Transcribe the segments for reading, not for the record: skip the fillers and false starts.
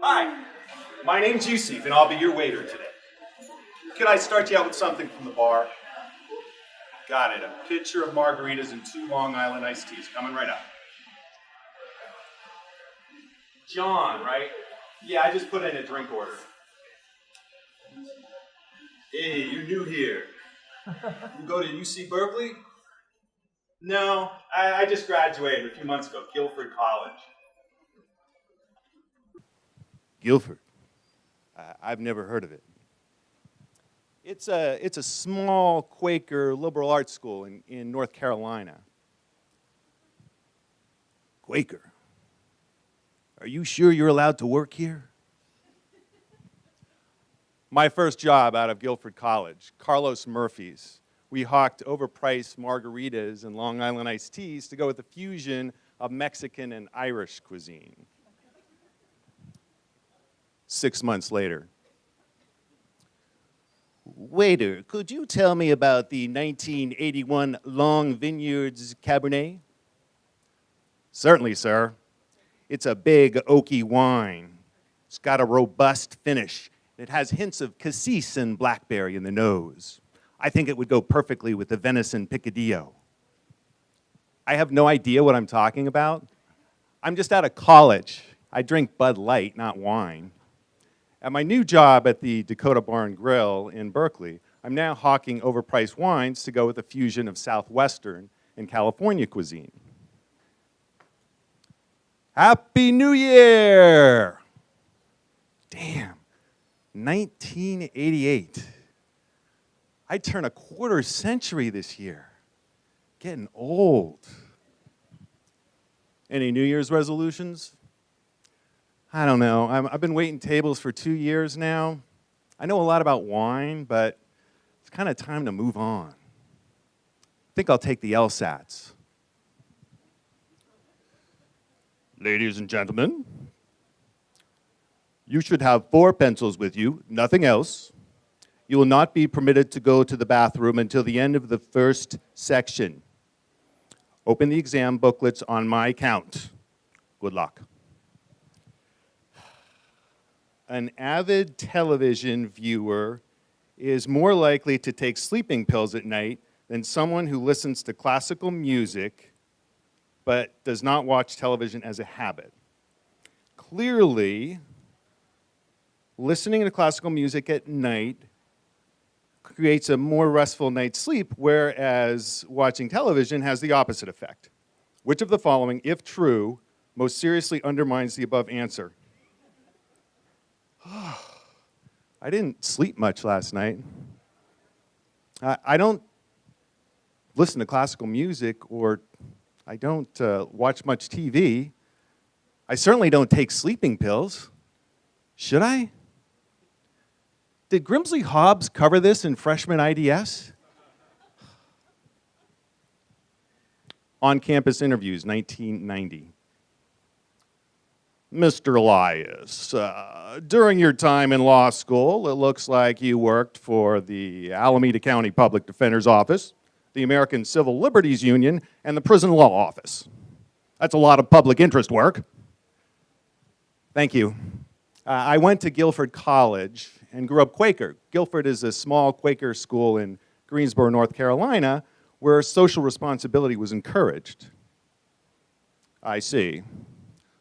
Hi, my name's Youseef, and I'll be your waiter today. Can I start you out with something from the bar? Got it, a pitcher of margaritas and 2 Long Island iced teas, coming right up. John, right? Yeah, I just put in a drink order. Hey, you're new here. You go to UC Berkeley? No, I just graduated a few months ago, Guilford College. Guilford. I've never heard of it. It's a small Quaker liberal arts school in North Carolina. Quaker? Are you sure you're allowed to work here? My first job out of Guilford College, Carlos Murphy's. We hawked overpriced margaritas and Long Island iced teas to go with a fusion of Mexican and Irish cuisine. 6 months later. Waiter, could you tell me about the 1981 Long Vineyards Cabernet? Certainly, sir. It's a big oaky wine. It's got a robust finish. It has hints of cassis and blackberry in the nose. I think it would go perfectly with the venison picadillo. I have no idea what I'm talking about. I'm just out of college. I drink Bud Light, not wine. At my new job at the Dakota Bar and Grill in Berkeley, I'm now hawking overpriced wines to go with a fusion of Southwestern and California cuisine. Happy New Year! Damn, 1988. I turn a quarter century this year. Getting old. Any New Year's resolutions? I don't know. I've been waiting tables for 2 years now. I know a lot about wine, but it's kind of time to move on. I think I'll take the LSATs. Ladies and gentlemen, you should have 4 pencils with you, nothing else. You will not be permitted to go to the bathroom until the end of the first section. Open the exam booklets on my count. Good luck. An avid television viewer is more likely to take sleeping pills at night than someone who listens to classical music but does not watch television as a habit. Clearly, listening to classical music at night creates a more restful night's sleep, whereas watching television has the opposite effect. Which of the following, if true, most seriously undermines the above answer? I didn't sleep much last night. I don't listen to classical music, or I don't watch much TV. I certainly don't take sleeping pills. Should I? Did Grimsley Hobbs cover this in freshman IDS? On-campus interviews, 1990. Mr. Elias, during your time in law school, it looks like you worked for the Alameda County Public Defender's Office, the American Civil Liberties Union, and the Prison Law Office. That's a lot of public interest work. Thank you. I went to Guilford College and grew up Quaker. Guilford is a small Quaker school in Greensboro, North Carolina, where social responsibility was encouraged. I see.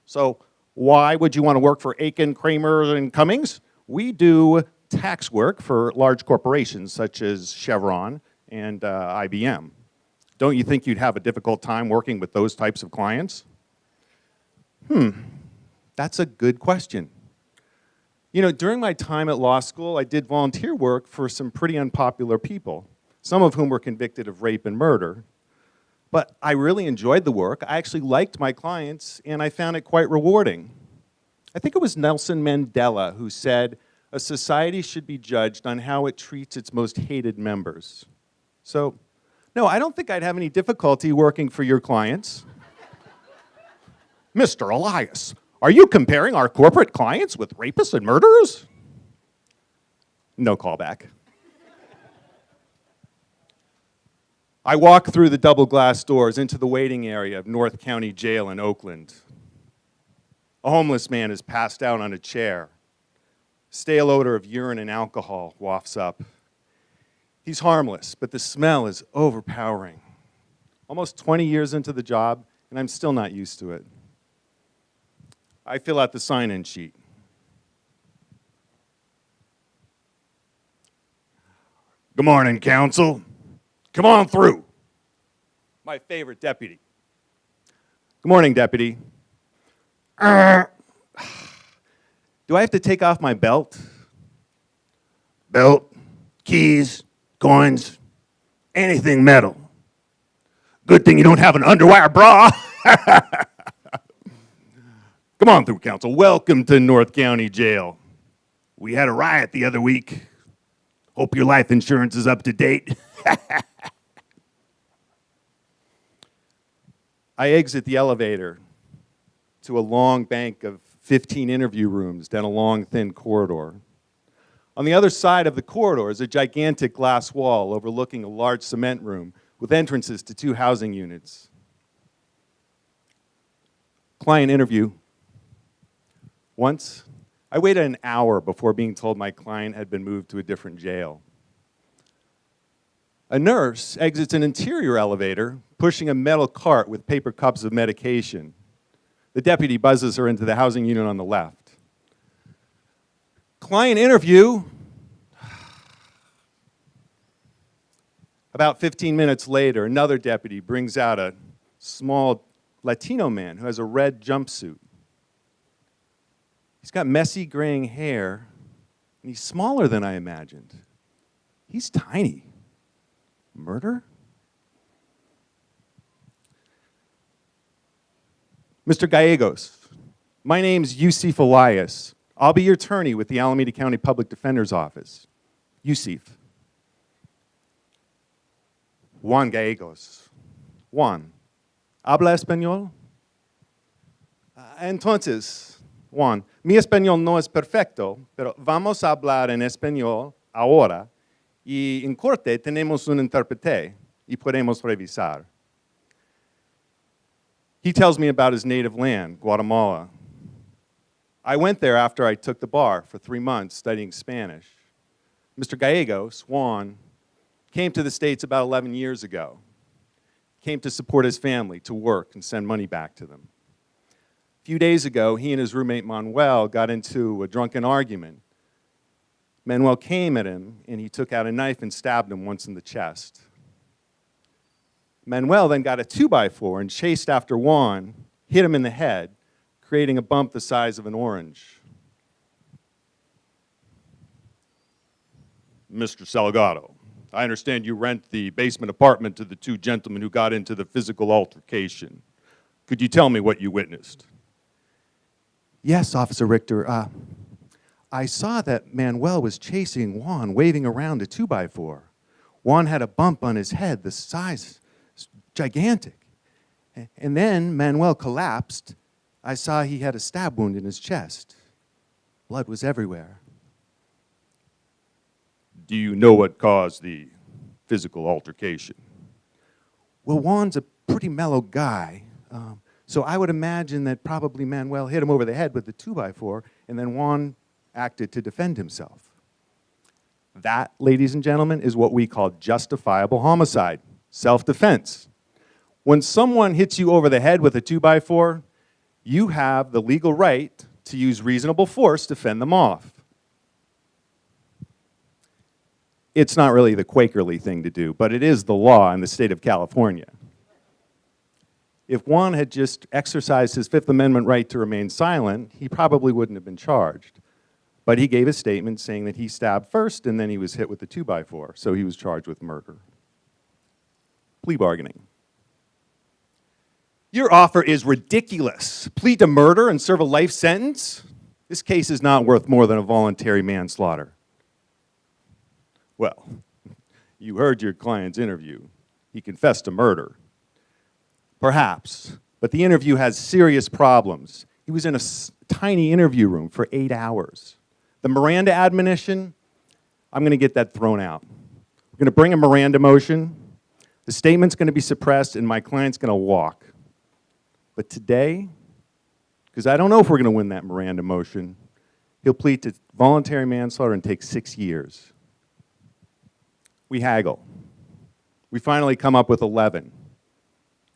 So, why would you want to work for Aiken, Kramer, and Cummings? We do tax work for large corporations such as Chevron and IBM. Don't you think you'd have a difficult time working with those types of clients? That's a good question. You know, during my time at law school, I did volunteer work for some pretty unpopular people, some of whom were convicted of rape and murder. But I really enjoyed the work. I actually liked my clients, and I found it quite rewarding. I think it was Nelson Mandela who said, a society should be judged on how it treats its most hated members. So, no, I don't think I'd have any difficulty working for your clients. Mr. Elias, are you comparing our corporate clients with rapists and murderers? No callback. I walk through the double glass doors into the waiting area of North County Jail in Oakland. A homeless man is passed out on a chair. Stale odor of urine and alcohol wafts up. He's harmless, but the smell is overpowering. Almost 20 years into the job, and I'm still not used to it. I fill out the sign-in sheet. Good morning, council. Come on through. My favorite deputy. Good morning, deputy. Do I have to take off my belt? Belt, keys, coins, anything metal. Good thing you don't have an underwire bra. Come on through, council. Welcome to North County Jail. We had a riot the other week. Hope your life insurance is up to date. I exit the elevator to a long bank of 15 interview rooms down a long, thin corridor. On the other side of the corridor is a gigantic glass wall overlooking a large cement room with entrances to 2 housing units. Client interview. Once, I waited an hour before being told my client had been moved to a different jail. A nurse exits an interior elevator, pushing a metal cart with paper cups of medication. The deputy buzzes her into the housing unit on the left. Client interview. About 15 minutes later, another deputy brings out a small Latino man who has a red jumpsuit. He's got messy graying hair, and he's smaller than I imagined. He's tiny. Murder? Mr. Gallegos, my name's Youseef Elias. I'll be your attorney with the Alameda County Public Defender's Office. Youseef. Juan Gallegos. Juan, ¿habla español? Entonces, Juan, mi español no es perfecto, pero vamos a hablar en español ahora y en corte tenemos un intérprete y podemos revisar. He tells me about his native land, Guatemala. I went there after I took the bar for 3 months studying Spanish. Mr. Gallegos, Juan, came to the States about 11 years ago. Came to support his family, to work and send money back to them. A few days ago, he and his roommate Manuel got into a drunken argument. Manuel came at him, and he took out a knife and stabbed him once in the chest. Manuel then got a 2x4 and chased after Juan, hit him in the head, creating a bump the size of an orange. Mr. Salgado, I understand you rent the basement apartment to the 2 gentlemen who got into the physical altercation. Could you tell me what you witnessed? Yes, Officer Richter. I saw that Manuel was chasing Juan, waving around a 2x4. Juan had a bump on his head, the size is gigantic. And then Manuel collapsed. I saw he had a stab wound in his chest. Blood was everywhere. Do you know what caused the physical altercation? Well, Juan's a pretty mellow guy. So I would imagine that probably Manuel hit him over the head with the 2x4, and then Juan acted to defend himself. That, ladies and gentlemen, is what we call justifiable homicide, self-defense. When someone hits you over the head with a 2x4, you have the legal right to use reasonable force to fend them off. It's not really the Quakerly thing to do, but it is the law in the state of California. If Juan had just exercised his Fifth Amendment right to remain silent, he probably wouldn't have been charged. But he gave a statement saying that he stabbed first and then he was hit with the 2x4, so he was charged with murder. Plea bargaining. Your offer is ridiculous. Plead to murder and serve a life sentence? This case is not worth more than a voluntary manslaughter. Well, you heard your client's interview. He confessed to murder. Perhaps, but the interview has serious problems. He was in a tiny interview room for 8 hours. The Miranda admonition, I'm going to get that thrown out. We're going to bring a Miranda motion. The statement's going to be suppressed, and my client's going to walk. But today, because I don't know if we're going to win that Miranda motion. He'll plead to voluntary manslaughter and take 6 years. We haggle. We finally come up with 11.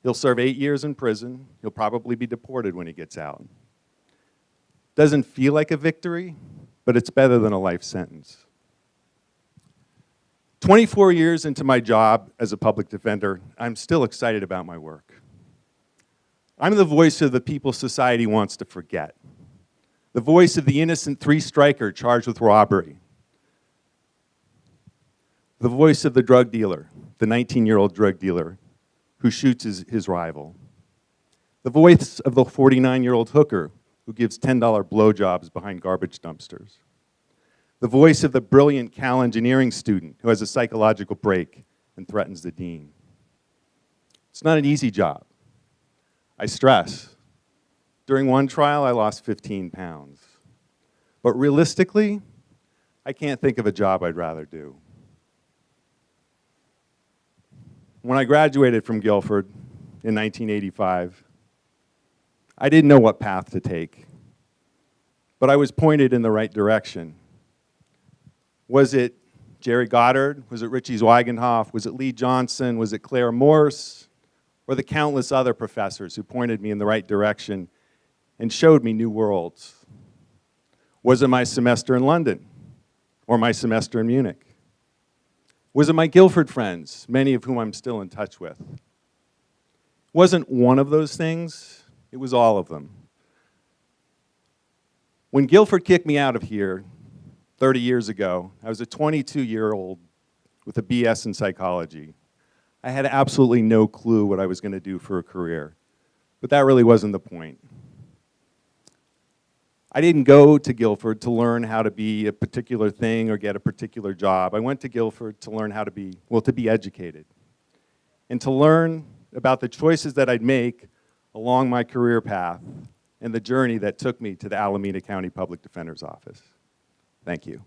He'll serve 8 years in prison. He'll probably be deported when he gets out. Doesn't feel like a victory, but it's better than a life sentence. 24 years into my job as a public defender, I'm still excited about my work. I'm the voice of the people society wants to forget. The voice of the innocent three-striker charged with robbery. The voice of the drug dealer, the 19-year-old drug dealer who shoots his rival. The voice of the 49-year-old hooker who gives $10 blowjobs behind garbage dumpsters. The voice of the brilliant Cal engineering student who has a psychological break and threatens the dean. It's not an easy job. I stress. During one trial, I lost 15 pounds. But realistically, I can't think of a job I'd rather do. When I graduated from Guilford in 1985, I didn't know what path to take, but I was pointed in the right direction. Was it Jerry Goddard? Was it Richie Zwigenhoff? Was it Lee Johnson? Was it Claire Morse? Or the countless other professors who pointed me in the right direction and showed me new worlds? Was it my semester in London or my semester in Munich? Was it my Guilford friends, many of whom I'm still in touch with? It wasn't one of those things, it was all of them. When Guilford kicked me out of here 30 years ago, I was a 22-year-old with a BS in psychology. I had absolutely no clue what I was going to do for a career, but that really wasn't the point. I didn't go to Guilford to learn how to be a particular thing or get a particular job. I went to Guilford to learn how to be, well, to be educated and to learn about the choices that I'd make along my career path and the journey that took me to the Alameda County Public Defender's Office. Thank you.